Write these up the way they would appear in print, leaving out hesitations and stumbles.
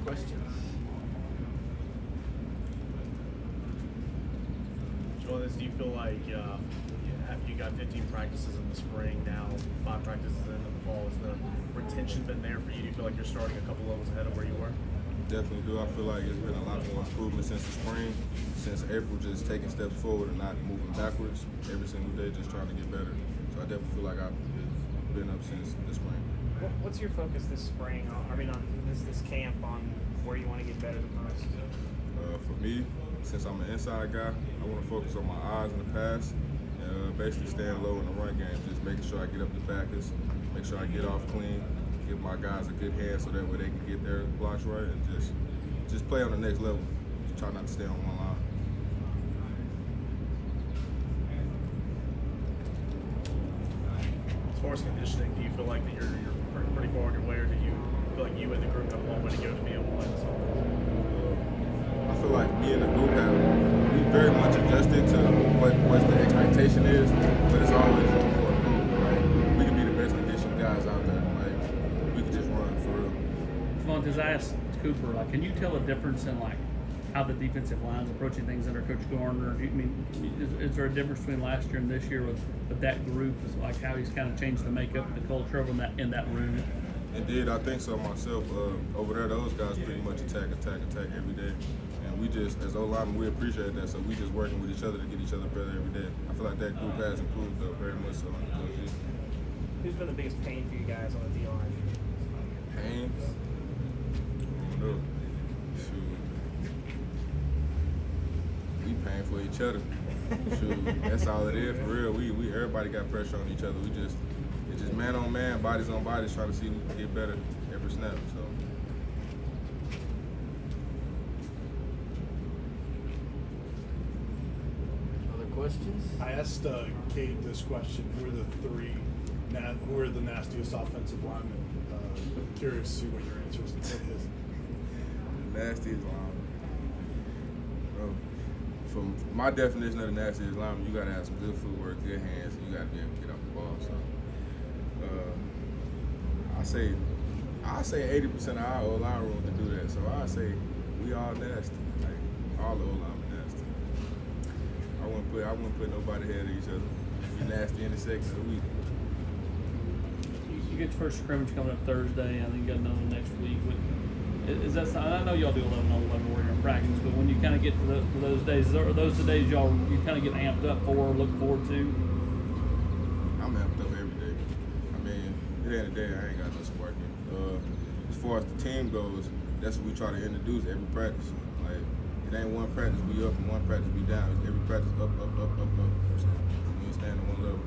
questions? Javontez, do you feel like after you got 15 practices in the spring, now 5 practices in the fall, has the retention been there for you? Do you feel like you're starting a couple levels ahead of where you were? Definitely do. I feel like it's been a lot more improvement since the spring, since April, just taking steps forward and not moving backwards every single day, just trying to get better. So I definitely feel like I've been up since the spring. What's your focus this spring? On this camp, on where you want to get better the most? For me, since I'm an inside guy, I want to focus on my eyes in the pass and basically staying low in the run game, just making sure I get up to practice, make sure I get off clean, give my guys a good hand so that way they can get their blocks right and just play on the next level. Just try not to stay on one line. As far as conditioning, do you feel like that you're pretty far on your way, or do you feel like you and the group have a long way to go to be able to play this offense? I feel like me and the group we very much adjusted to what the expectation is, but it's always room for improvement. Like, we can be the best conditioned guys out there. Like, we can just run for real. Javontez, I asked Cooper, can you tell a difference in how the defensive line's approaching things under Coach Garner? Is there a difference between last year and this year with that group? Is how he's kind of changed the makeup, the culture over in that room? Indeed, I think so myself. Over there, those guys pretty much attack every day. And we just, as O-linemen, we appreciate that. So we just working with each other to get each other better every day. I feel like that group has improved, though, very much so. Who's been the biggest pain for you guys on the D-line? Pain? I don't know. Shoot. We paying for each other. Shoot, that's all it is, for real. We everybody got pressure on each other. It's just man on man, bodies on bodies, trying to see who can get better every snap. So. Other questions? I asked Cade this question: who are the nastiest offensive linemen? Curious to see what your answer is. Nastiest lineman. Bro, from my definition of the nastiest lineman, you gotta have some good footwork, good hands, and you gotta be able to get off the ball. So, I say 80% of our O-line room to do that. So I say we all nasty, like all the O-linemen nasty. I wouldn't put nobody ahead of each other. We nasty in the second of the week. You get your first scrimmage coming up Thursday, and then you got another next week. Is that something? I know y'all do 11-on-11 warrior in practice, but when you kind of get to those days, are those the days you kind of get amped up for or look forward to? I'm amped up every day. I mean, at the end of the day, I ain't got no sparking. As far as the team goes, that's what we try to introduce every practice. Like, it ain't one practice we up and one practice we down. It's every practice up. So we ain't standing on one level.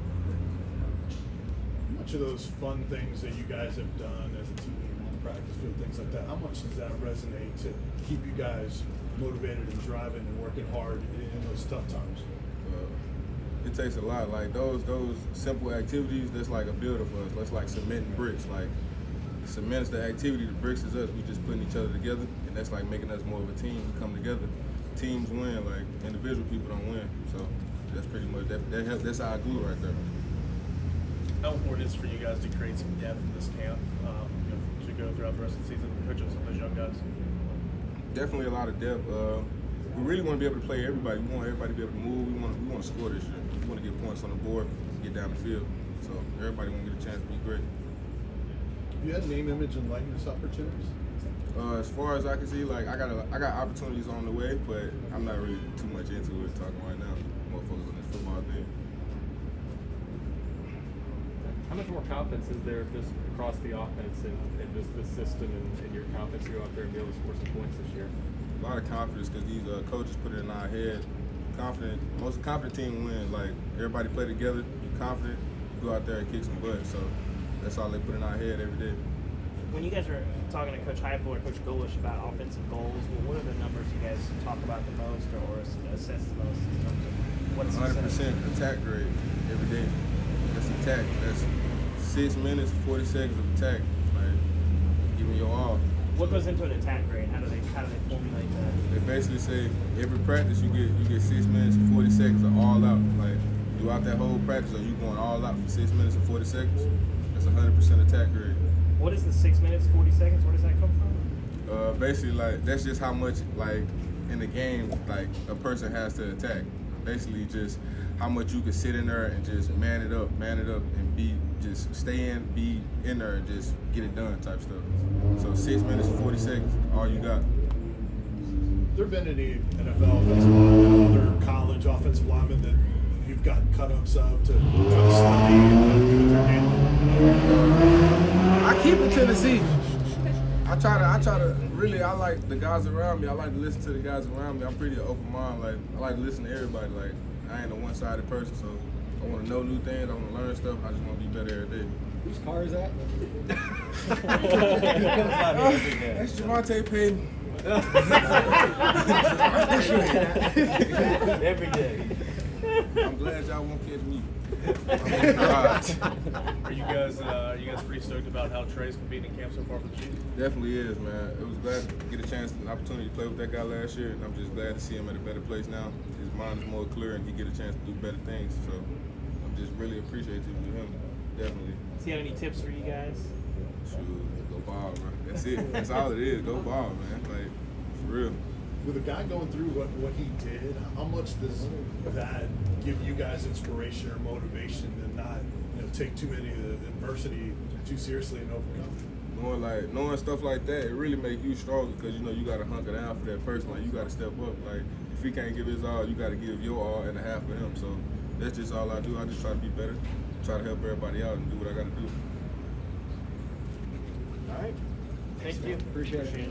Much of those fun things that you guys have done as a team on the practice field, things like that, how much does that resonate to keep you guys motivated and driving and working hard in those tough times? It takes a lot. Like those simple activities, that's like a builder for us. That's like cementing bricks. Like cement's the activity, the bricks is us. We just putting each other together, and that's like making us more of a team. We come together. Teams win, like individual people don't win. So that's pretty much that's our glue right there. How important is it for you guys to create some depth in this camp to go throughout the rest of the season and coach up some of those young guys? Definitely a lot of depth. We really want to be able to play everybody. We want everybody to be able to move. We want to score this year. We want to get points on the board, get down the field. So everybody want to get a chance to be great. Have you had name, image, and likeness opportunities? As far as I can see, like I got opportunities on the way, but I'm not really too much into it talking right now. More focused on this football thing. How much more confidence is there just across the offense and just the system and your confidence to go out there and be able to score some points this year? A lot of confidence because these coaches put it in our head. Most confident team wins. Like everybody play together, you're confident, you go out there and kick some butt. So that's all they put in our head every day. When you guys are talking to Coach Heupel or Coach Golish about offensive goals, what are the numbers you guys talk about the most or assess the most in terms of what's 100% attack grade every day. That's attack. That's 6 minutes, 40 seconds of attack. Like, give me your all. What goes into an attack grade? How do they formulate that? They basically say every practice you get 6 minutes and 40 seconds of all out. Like throughout that whole practice, are you going all out for 6 minutes and 40 seconds? That's 100% attack grade. What is the 6 minutes, 40 seconds? Where does that come from? Basically, like that's just how much like in the game like a person has to attack. Basically, just how much you can sit in there and just man it up, and just stay in, be in there, and just get it done type stuff. So 6 minutes, 40 seconds, all you got. There been any NFL offensive linemen, other college offensive linemen that you've gotten cut-ups of to try to study and their game? I keep it to the season. I try to really, I like the guys around me. I like to listen to the guys around me. I'm pretty open mind. Like, I like to listen to everybody. Like, I ain't a one-sided person, so I want to know new things. I want to learn stuff. I just want to be better every day. Whose car is that? That's Javontez Spraggins. Every day. I'm glad y'all won't catch me. I'm on the garage. Are you guys pretty stoked about how Trey's competing in camp so far for the Chiefs? Definitely is, man. It was glad to get a chance, an opportunity to play with that guy last year, and I'm just glad to see him at a better place now. His mind is more clear, and he get a chance to do better things. So I'm just really appreciative of him. Definitely. Does he have any tips for you guys? Shoot, go ball, bro. That's it. That's all it is. Go ball, man. Like, for real. With a guy going through what he did, how much does that give you guys inspiration or motivation to not take too many of the adversity too seriously and overcome it? Knowing stuff like that, it really make you stronger because you gotta hunker down for that person. Like you gotta step up. Like if he can't give his all, you gotta give your all and a half for him. So that's just all I do. I just try to be better, try to help everybody out and do what I gotta do. All right. Thank you. Appreciate it.